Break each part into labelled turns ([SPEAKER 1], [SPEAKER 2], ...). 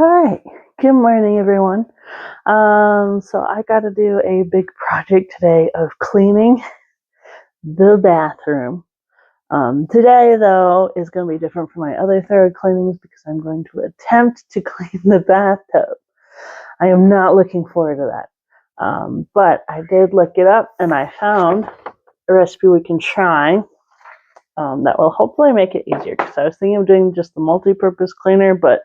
[SPEAKER 1] All right, good morning, everyone. So I got to do a big project today of cleaning the bathroom. Today, though, is going to be different from my other thorough cleanings because I'm going to attempt to clean the bathtub. I am not looking forward to that. But I did look it up and I found a recipe we can try that will hopefully make it easier, because I was thinking of doing just the multi-purpose cleaner, but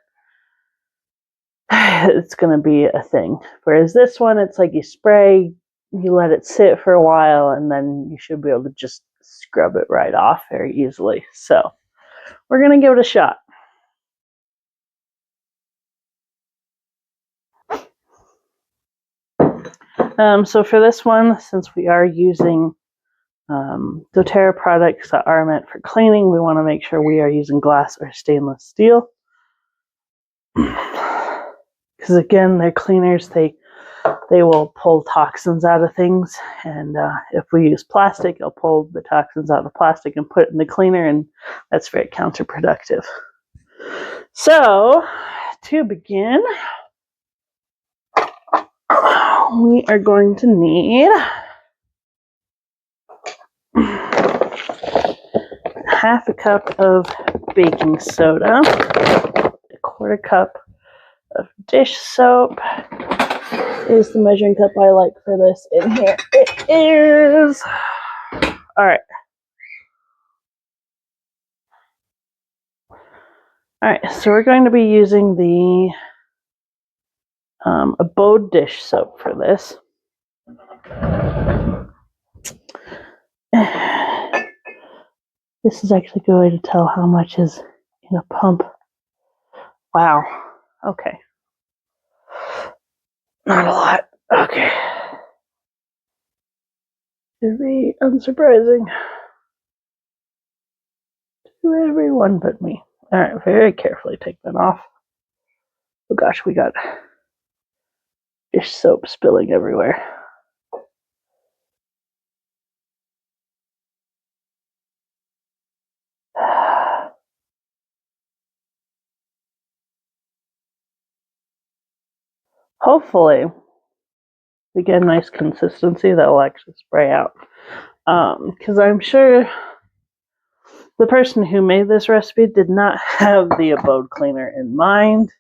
[SPEAKER 1] it's going to be a thing. Whereas this one, it's like you spray, you let it sit for a while, and then you should be able to just scrub it right off very easily. So we're going to give it a shot. So for this one, since we are using DoTERRA products that are meant for cleaning, we want to make sure we are using glass or stainless steel. Because again, they're cleaners, they will pull toxins out of things, and if we use plastic, it'll pull the toxins out of the plastic and put it in the cleaner, and that's very counterproductive. So to begin, we are going to need half a cup of baking soda, a quarter cup of dish soap is the measuring cup I like for this. In here it is. All right. So we're going to be using the Abode dish soap for this. This is actually a good way to tell how much is in a pump. Wow. Okay. Not a lot. Okay. Very unsurprising to everyone but me. All right, very carefully take that off. Oh gosh, we got dish soap spilling everywhere. Hopefully we get a nice consistency that will actually spray out. Because I'm sure the person who made this recipe did not have the Abode cleaner in mind.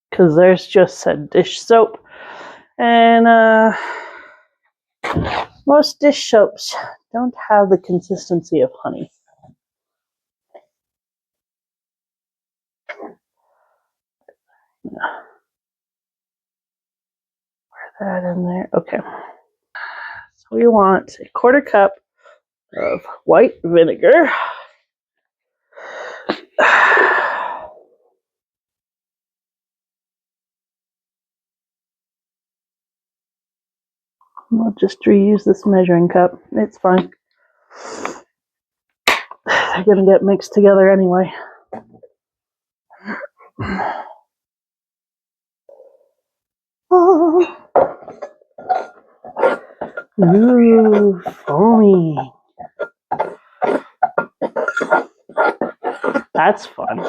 [SPEAKER 1] Because there's just said dish soap, and most dish soaps don't have the consistency of honey. Pour that in there. Okay. So we want a quarter cup of white vinegar. We'll just reuse this measuring cup. It's fine. They're going to get mixed together anyway. Oh. Ooh, foamy. That's fun.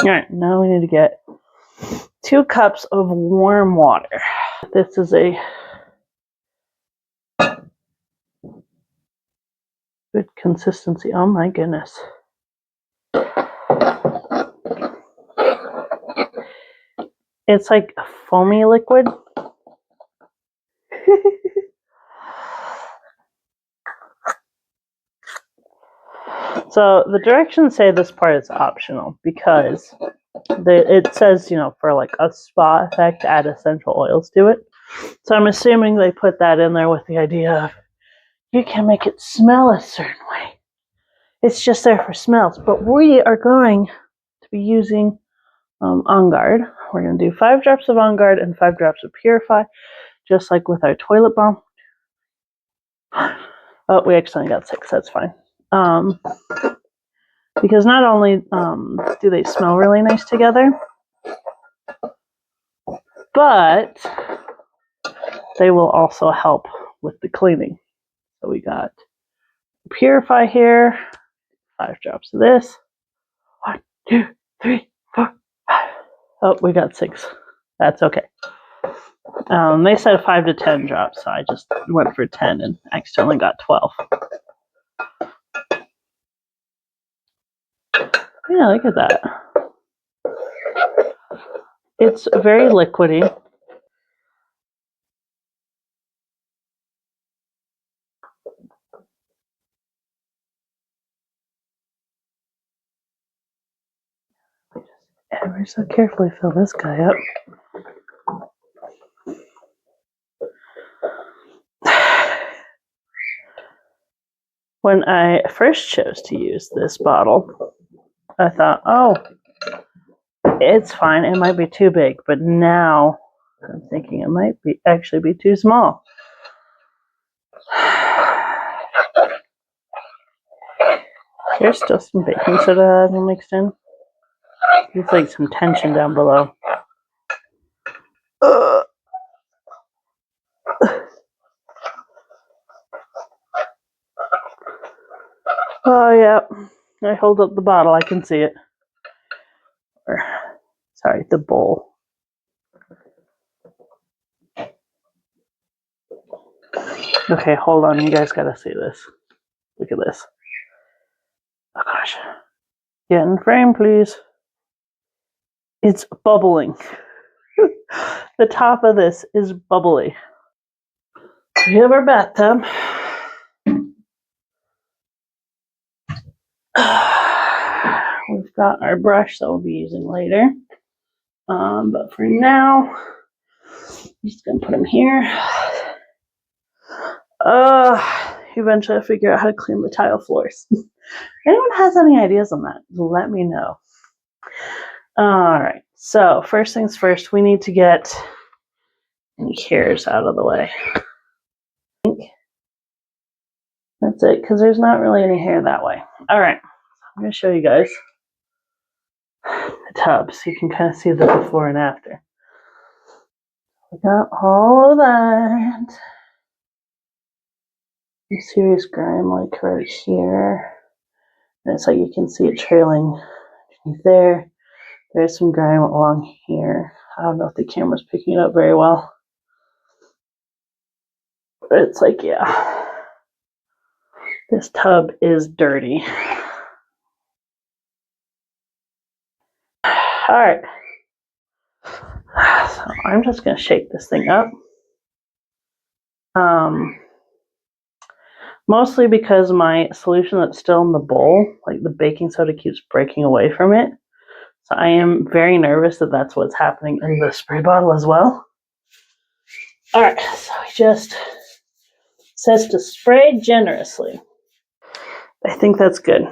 [SPEAKER 1] All right, now we need to get 2 cups of warm water. This is a good consistency. Oh my goodness. It's like a foamy liquid. So the directions say this part is optional because it says, for like a spa effect, add essential oils to it. So I'm assuming they put that in there with the idea of you can make it smell a certain way. It's just there for smells. But we are going to be using On Guard. We're going to do 5 drops of On Guard and 5 drops of Purify, just like with our toilet balm. Oh, we actually got 6. That's fine. Because not only do they smell really nice together, but they will also help with the cleaning. So we got Purify here, 5 drops of this. 1, 2, 3, 4, 5. Oh, we got 6. That's okay. They said 5 to 10 drops, so I just went for 10 and accidentally got 12. Yeah, look at that. It's very liquidy. Ever so carefully fill this guy up. When I first chose to use this bottle, I thought, oh, it's fine. It might be too big. But now I'm thinking it might be actually be too small. There's still some baking soda that hasn't mixed in. There's like some tension down below. Oh, yeah. I hold up the bottle. I can see it. Or, sorry, the bowl. Okay, hold on. You guys gotta see this. Look at this. Oh, gosh. Get in frame, please. It's bubbling. The top of this is bubbly. We have our bathtub. We've got our brush that we'll be using later. But for now, I'm just going to put them here. Eventually I'll figure out how to clean the tile floors. If anyone has any ideas on that, let me know. Alright, so first things first, we need to get any hairs out of the way. That's it, because there's not really any hair that way. Alright, I'm going to show you guys the tub so you can kind of see the before and after. We got all of that. Some serious grime like right here. And it's like you can see it trailing underneath there. There's some grime along here. I don't know if the camera's picking it up very well. But it's like, yeah. This tub is dirty. Alright. So I'm just going to shake this thing up. Mostly because my solution that's still in the bowl, like the baking soda, keeps breaking away from it. So I am very nervous that that's what's happening in the spray bottle as well. Alright, so it just says to spray generously. I think that's good.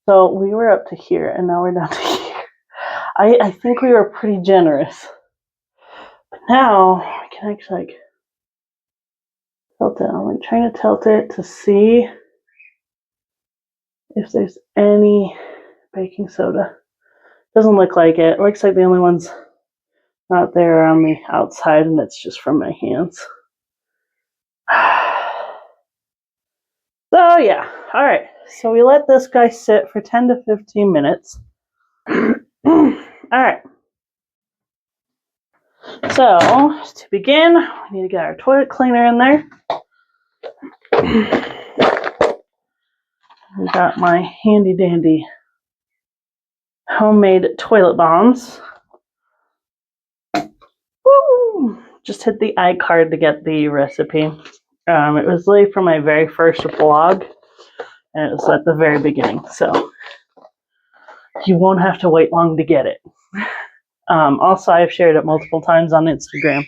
[SPEAKER 1] So we were up to here and now we're down to here. I think we were pretty generous. But now I can actually like tilt it. I'm like trying to tilt it to see if there's any baking soda. Doesn't look like it. It looks like the only ones not there are on the outside, and it's just from my hands. So yeah, all right. So we let this guy sit for 10 to 15 minutes. All right. So to begin, we need to get our toilet cleaner in there. We got my handy dandy homemade toilet bombs. Woo! Just hit the iCard to get the recipe. It was late from my very first vlog, and it was at the very beginning, so you won't have to wait long to get it. Also, I've shared it multiple times on Instagram.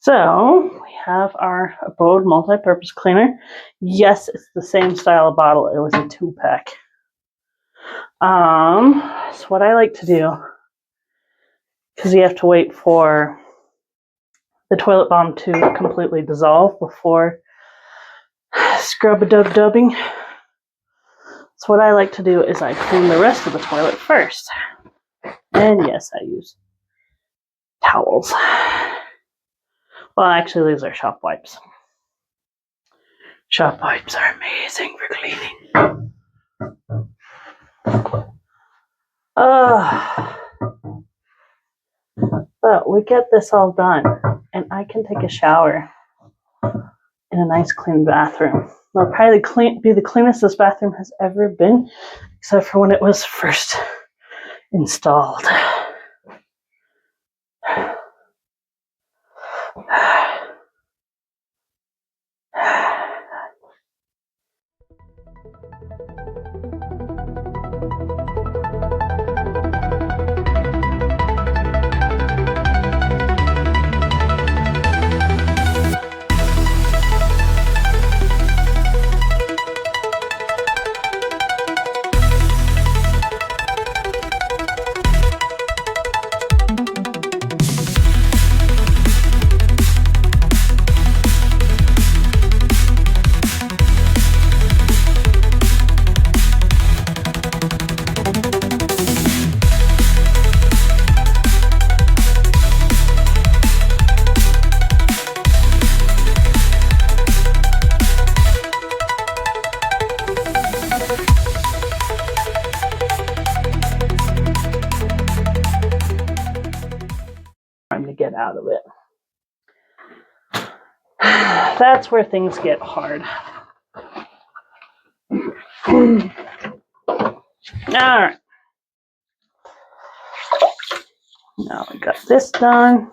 [SPEAKER 1] So we have our Abode multi-purpose cleaner. Yes, it's the same style of bottle. It was a 2-pack. So what I like to do, because you have to wait for the toilet bomb to completely dissolve before scrub-a-dub-dubbing. So what I like to do is I clean the rest of the toilet first. And yes, I use towels. Well, actually, these are shop wipes. Shop wipes are amazing for cleaning. But we get this all done, and I can take a shower in a nice clean bathroom. It'll probably be the cleanest this bathroom has ever been, except for when it was first installed. To get out of it. That's where things get hard. All right. Now we got this done.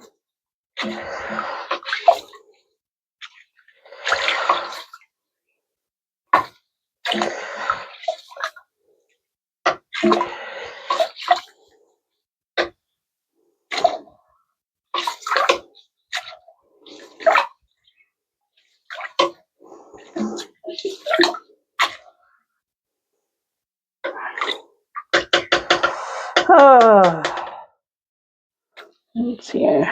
[SPEAKER 1] Oh, let's see here.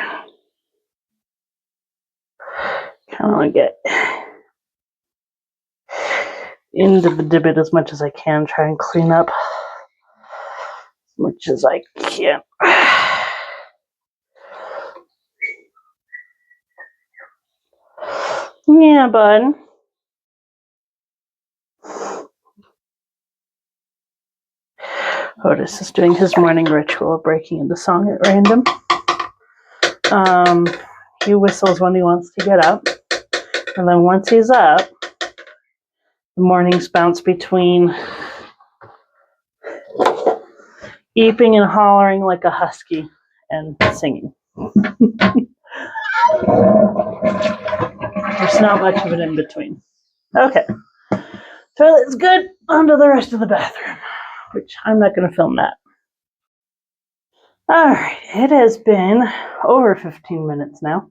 [SPEAKER 1] Kind of want to get into the divot as much as I can. Try and clean up as much as I can. Yeah, bud. Otis is doing his morning ritual of breaking into song at random. He whistles when he wants to get up. And then once he's up, the mornings bounce between eeping and hollering like a husky and singing. There's not much of it in between. Okay. Toilet's good. On to the rest of the bathroom, which I'm not going to film that. All right. It has been over 15 minutes now.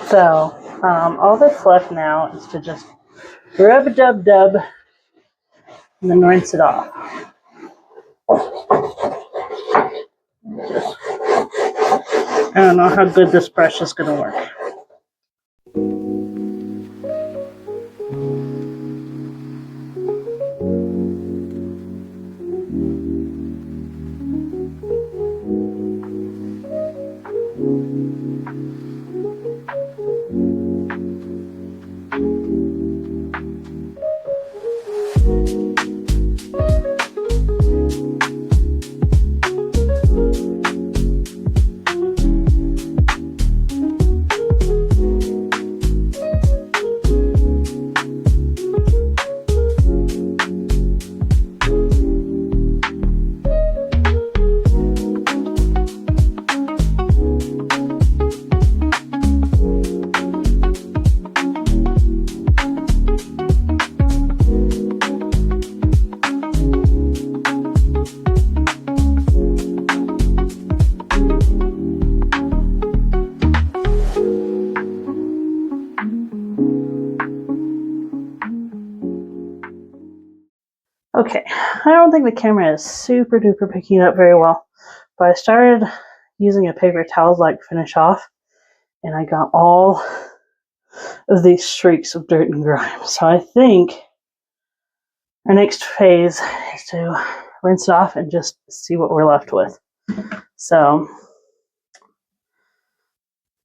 [SPEAKER 1] So, all that's left now is to just rub-a-dub-dub and then rinse it off. I don't know how good this brush is going to work. Okay, I don't think the camera is super duper picking it up very well, but I started using a paper towel to finish off, and I got all of these streaks of dirt and grime. So I think our next phase is to rinse it off and just see what we're left with. So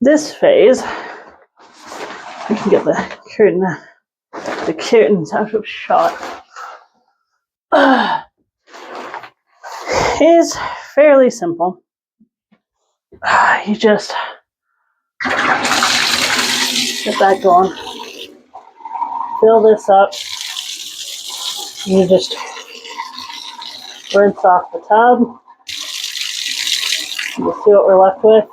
[SPEAKER 1] this phase, I can get the curtains out of shot, is fairly simple. You just get that going. Fill this up. You just rinse off the tub. You'll see what we're left with.